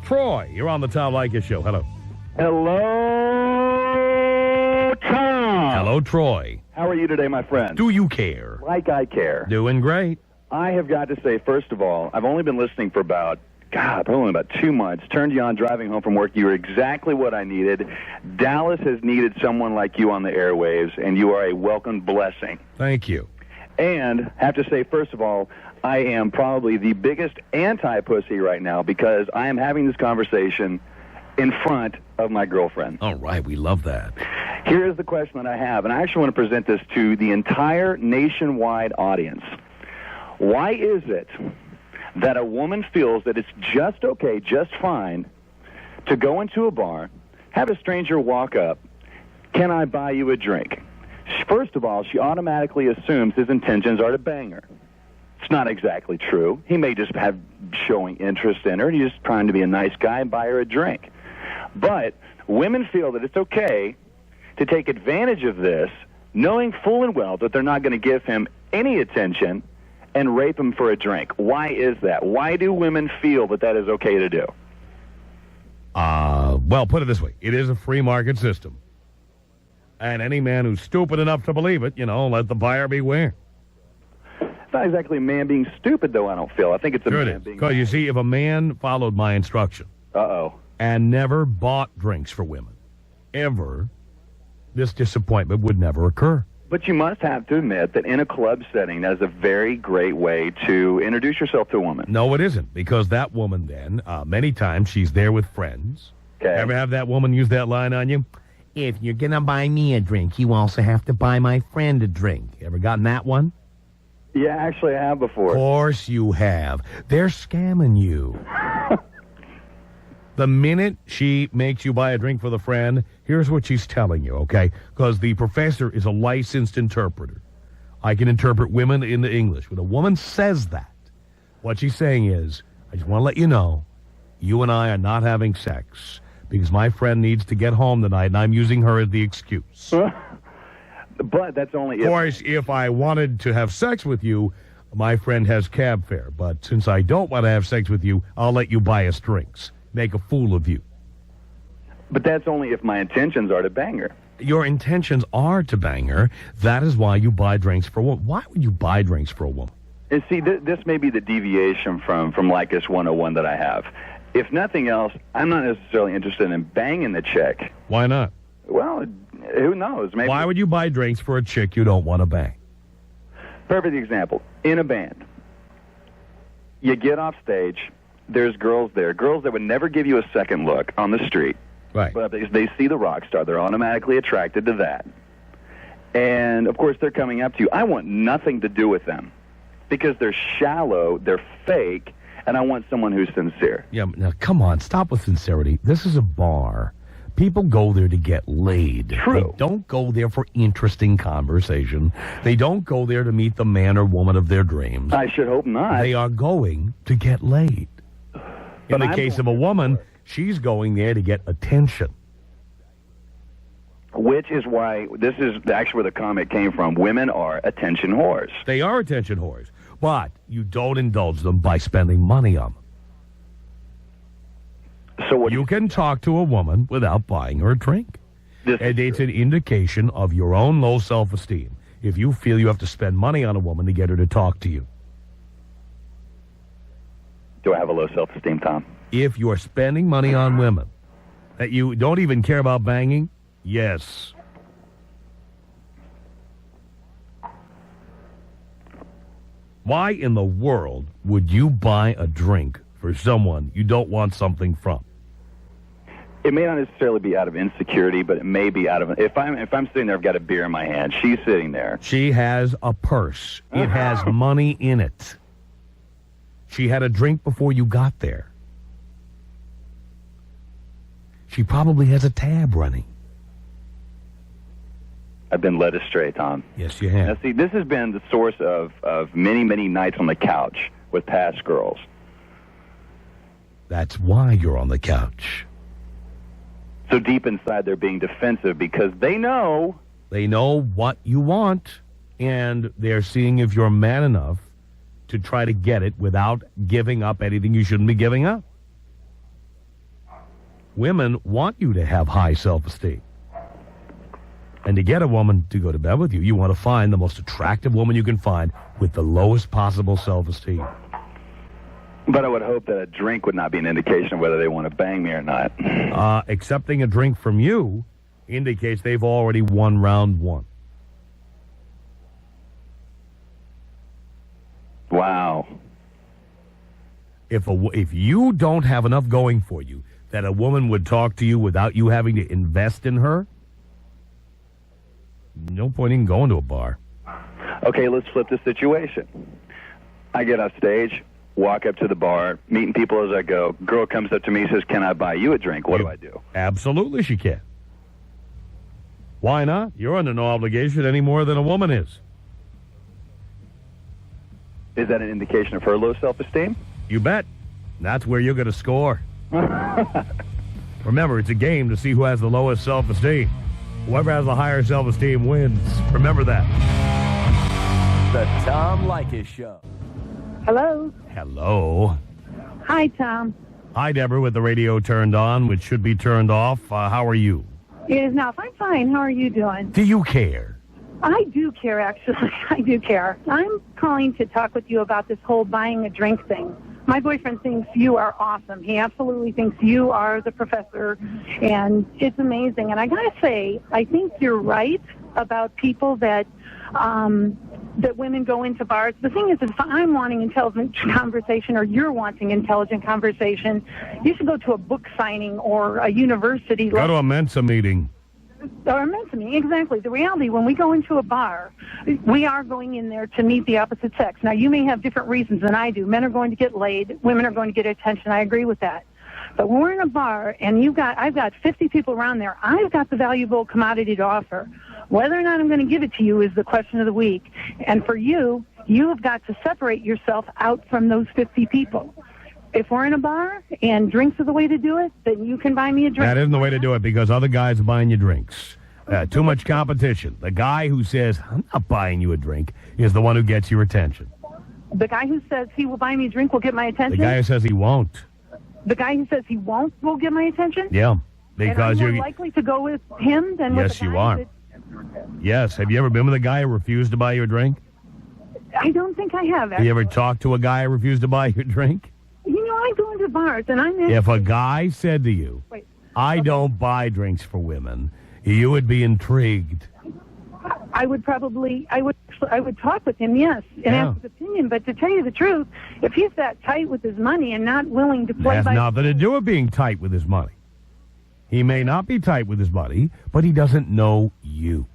Troy, you're on the Tom Leykis Show. Hello. Hello, Tom. Hello, Troy. How are you today, my friend? Do you care? Like I care. Doing great. I have got to say, first of all, I've only been listening for probably about 2 months. Turned you on driving home from work. You were exactly what I needed. Dallas has needed someone like you on the airwaves, and you are a welcome blessing. Thank you. And I have to say, first of all, I am probably the biggest anti-pussy right now because I am having this conversation in front of my girlfriend. All right, we love that. Here is the question that I have, and I actually want to present this to the entire nationwide audience. Why is it that a woman feels that it's just okay, just fine, to go into a bar, have a stranger walk up, can I buy you a drink? First of all, she automatically assumes his intentions are to bang her. It's not exactly true. He may just have showing interest in her, and he's just trying to be a nice guy and buy her a drink. But women feel that it's okay to take advantage of this, knowing full and well that they're not going to give him any attention and rape him for a drink. Why is that? Why do women feel that that is okay to do? Well, put it this way. It is a free market system. And any man who's stupid enough to believe it, let the buyer beware. It's not exactly a man being stupid, though, I don't feel. I think it's a man being... Because you see, if a man followed my instruction... and never bought drinks for women, ever, this disappointment would never occur. But you must have to admit that in a club setting, that is a very great way to introduce yourself to a woman. No, it isn't, because that woman then, many times, she's there with friends. Okay. Ever have that woman use that line on you? If you're going to buy me a drink, you also have to buy my friend a drink. Ever gotten that one? Yeah, actually I have before. Of course you have. They're scamming you. The minute she makes you buy a drink for the friend, here's what she's telling you, okay? Because the professor is a licensed interpreter. I can interpret women into English. When a woman says that, what she's saying is, I just want to let you know, you and I are not having sex because my friend needs to get home tonight, and I'm using her as the excuse. But that's only Of course, if I wanted to have sex with you, my friend has cab fare. But since I don't want to have sex with you, I'll let you buy us drinks. Make a fool of you. But that's only if my intentions are to bang her. Your intentions are to bang her. That is why you buy drinks for a woman. Why would you buy drinks for a woman? And see, this may be the deviation from Leykis 101 that I have. If nothing else, I'm not necessarily interested in banging the chick. Why not? Well, who knows? Maybe. Why would you buy drinks for a chick you don't want to bang? Perfect example. In a band, you get off stage. There's girls there, girls that would never give you a second look on the street. Right. But they see the rock star. They're automatically attracted to that. And, of course, they're coming up to you. I want nothing to do with them because they're shallow, they're fake, and I want someone who's sincere. Yeah, now, come on. Stop with sincerity. This is a bar. People go there to get laid. True. They don't go there for interesting conversation. They don't go there to meet the man or woman of their dreams. I should hope not. They are going to get laid. In the case of a woman, she's going there to get attention. Which is why this is actually where the comment came from. Women are attention whores. They are attention whores, but you don't indulge them by spending money on them. So what you can talk to a woman without buying her a drink. And it's an indication of your own low self-esteem if you feel you have to spend money on a woman to get her to talk to you. Do I have a low self-esteem, Tom? If you're spending money on women that you don't even care about banging, yes. Why in the world would you buy a drink for someone you don't want something from? It may not necessarily be out of insecurity, but it may be out of... If I'm sitting there, I've got a beer in my hand. She's sitting there. She has a purse. It has money in it. She had a drink before you got there. She probably has a tab running. I've been led astray, Tom. Yes, you have. Now, see, this has been the source of many, many nights on the couch with past girls. That's why you're on the couch. So deep inside, they're being defensive because they know. They know what you want, and they're seeing if you're man enough to try to get it without giving up anything you shouldn't be giving up. Women want you to have high self-esteem. And to get a woman to go to bed with you, you want to find the most attractive woman you can find with the lowest possible self-esteem. But I would hope that a drink would not be an indication of whether they want to bang me or not. Accepting a drink from you indicates they've already won round one. Wow. If you don't have enough going for you that a woman would talk to you without you having to invest in her, no point in going to a bar. Okay, let's flip the situation. I get off stage, walk up to the bar, meeting people as I go. Girl comes up to me and says, "Can I buy you a drink?" What do I do? Absolutely she can. Why not? You're under no obligation any more than a woman is. Is that an indication of her low self-esteem? You bet. That's where you're going to score. Remember, it's a game to see who has the lowest self-esteem. Whoever has the higher self-esteem wins. Remember that. The Tom Leykis Show. Hello. Hello. Hi, Tom. Hi, Deborah, with the radio turned on, which should be turned off. How are you? It is now. I'm fine. How are you doing? Do you care? I do care, actually. I do care. I'm calling to talk with you about this whole buying a drink thing. My boyfriend thinks you are awesome. He absolutely thinks you are the professor, and it's amazing. And I gotta say, I think you're right about people that that women go into bars. The thing is, if I'm wanting intelligent conversation or you're wanting intelligent conversation, you should go to a book signing or a university. Go to a Mensa meeting. Or meant to me, exactly. The reality, when we go into a bar, we are going in there to meet the opposite sex. Now, you may have different reasons than I do. Men are going to get laid. Women are going to get attention. I agree with that. But when we're in a bar and I've got 50 people around there, I've got the valuable commodity to offer. Whether or not I'm going to give it to you is the question of the week. And for you, you have got to separate yourself out from those 50 people. If we're in a bar and drinks are the way to do it, then you can buy me a drink. That isn't the way to do it because other guys are buying you drinks. Too much competition. The guy who says, "I'm not buying you a drink," is the one who gets your attention. The guy who says he will buy me a drink will get my attention? The guy who says he won't. The guy who says he won't will get my attention? Yeah. Because and I'm you're more likely to go with him than with Yes, the guy you are. that- Yes. Have you ever been with a guy who refused to buy you a drink? I don't think I have. Have you ever Actually. talked to a guy who refused to buy you a drink? You know, I go into bars and I'm If a guy said to you, Wait. "I don't buy drinks for women," you would be intrigued. I would talk with him, yes, and Yeah. ask his opinion. But to tell you the truth, if he's that tight with his money and not willing to play Has by nothing to do with being tight with his money. He may not be tight with his money, but he doesn't know you.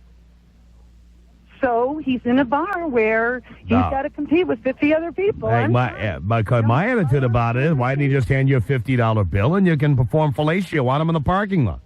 so he's in a bar where he's No. got to compete with 50 other people. Hey, I'm because my attitude about it is, why didn't he just hand you a $50 bill and you can perform fellatio on him in the parking lot?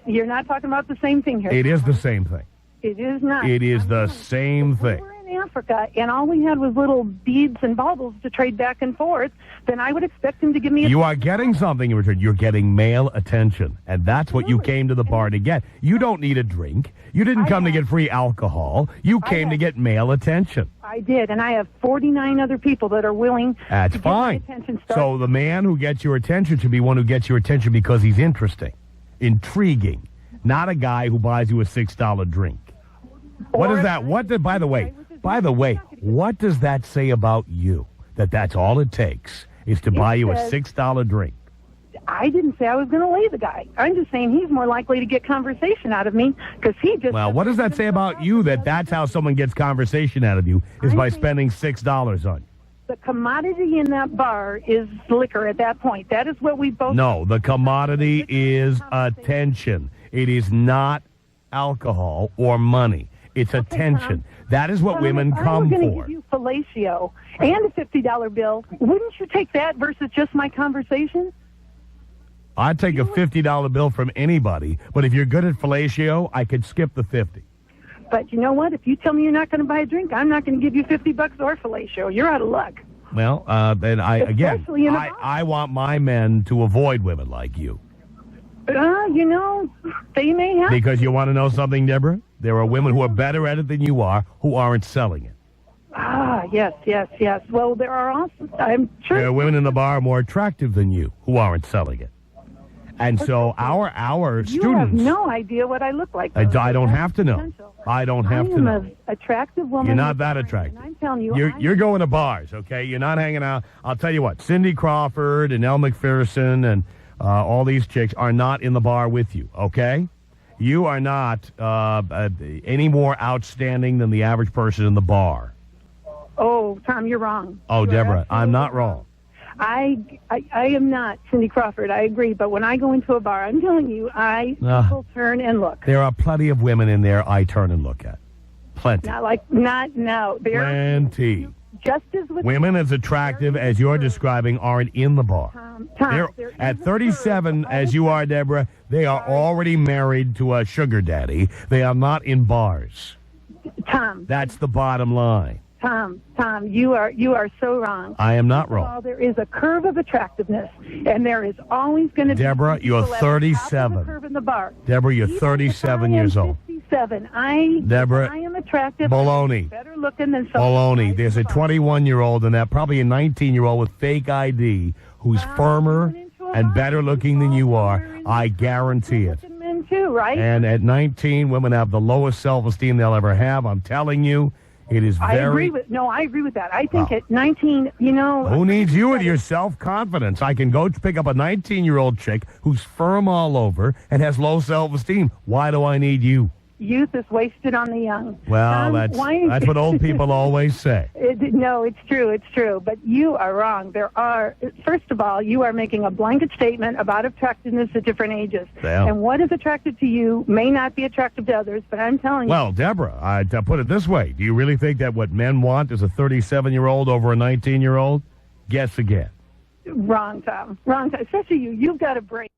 You're not talking about the same thing here. It is the same thing. It is not. It is the same If we thing. were in Africa and all we had was little beads and baubles to trade back and forth, then I would expect him to give me You are getting something in return. You're getting male attention, and that's what you came to the bar to get. You don't need a drink. You didn't come to get free alcohol. You came to get male attention. I did, and I have 49 other people that are willing That's to get my fine. attention. So the man who gets your attention should be one who gets your attention because he's interesting, intriguing, not a guy who buys you a $6 drink. What is that? By the way, what does that say about you? That's all it takes is to buy you a says- $6 drink. I didn't say I was going to lay the guy. I'm just saying he's more likely to get conversation out of me because he just... Well, what does that say about you that's how someone gets conversation out of you is by spending $6 on you? The commodity in that bar is liquor at that point. That is what we both... No, the commodity is attention. It is not alcohol or money. It's attention. That is what women If I come was going to for. give you fellatio and a $50 bill, wouldn't you take that versus just my conversation? I'd take a $50 bill from anybody, but if you're good at fellatio, I could skip the 50. But you know what? If you tell me you're not going to buy a drink, I'm not going to give you $50 or fellatio. You're out of luck. Well, then Especially in a bar. I want my men to avoid women like you. You know, they may have... Because you want to know something, Deborah? There are women who are better at it than you are who aren't selling it. Yes. Well, there are also... I'm sure... There are women in the bar more attractive than you who aren't selling it. And so our You have students, no idea what I look like. I though. don't That's have to know. potential. I don't have to I am know. an attractive woman. You're not with that brains, attractive. and I'm telling you, You're going to bars, okay? You're not hanging out. I'll tell you what, Cindy Crawford and Elle McPherson and all these chicks are not in the bar with you, okay? You are not any more outstanding than the average person in the bar. Oh, Tom, you're wrong. Oh, You are Deborah, absolutely I'm not wrong. I am not Cindy Crawford. I agree, but when I go into a bar, I'm telling you, people turn and look. There are plenty of women in there I turn and look at. Plenty. Not now. Plenty. Just as with Women as attractive as you're describing aren't in the bar. Tom, They're, there is at a 37, curve. as you are, Deborah, they are already married to a sugar daddy. They are not in bars. Tom, That's the bottom line. Tom, you are so wrong. I am not Well, wrong. there is a curve of attractiveness, and there is always going to be Deborah, people you're at the top of 37. the curve in the bar. Deborah, you're Even 37 if I am years old. 57. Deborah, I am attractive. baloney. I'm better looking than someone. Baloney. There's a 21-year-old and that probably a 19-year-old with fake ID who's firmer and better looking than you are. I guarantee it. Men too, right? And at 19, women have the lowest self-esteem they'll ever have. I'm telling you, it is I very... agree with that. I think at 19, Who needs you with your self-confidence? I can go pick up a 19-year-old chick who's firm all over and has low self-esteem. Why do I need you? Youth is wasted on the young. Well, that's what old people always say. No, it's true. But you are wrong. First of all, you are making a blanket statement about attractiveness at different ages. Yeah. And what is attractive to you may not be attractive to others, but I'm telling you. Well, Deborah, I put it this way. Do you really think that what men want is a 37-year-old over a 19-year-old? Guess again. Wrong, Tom. Wrong, Tom. Especially you. You've got a brain.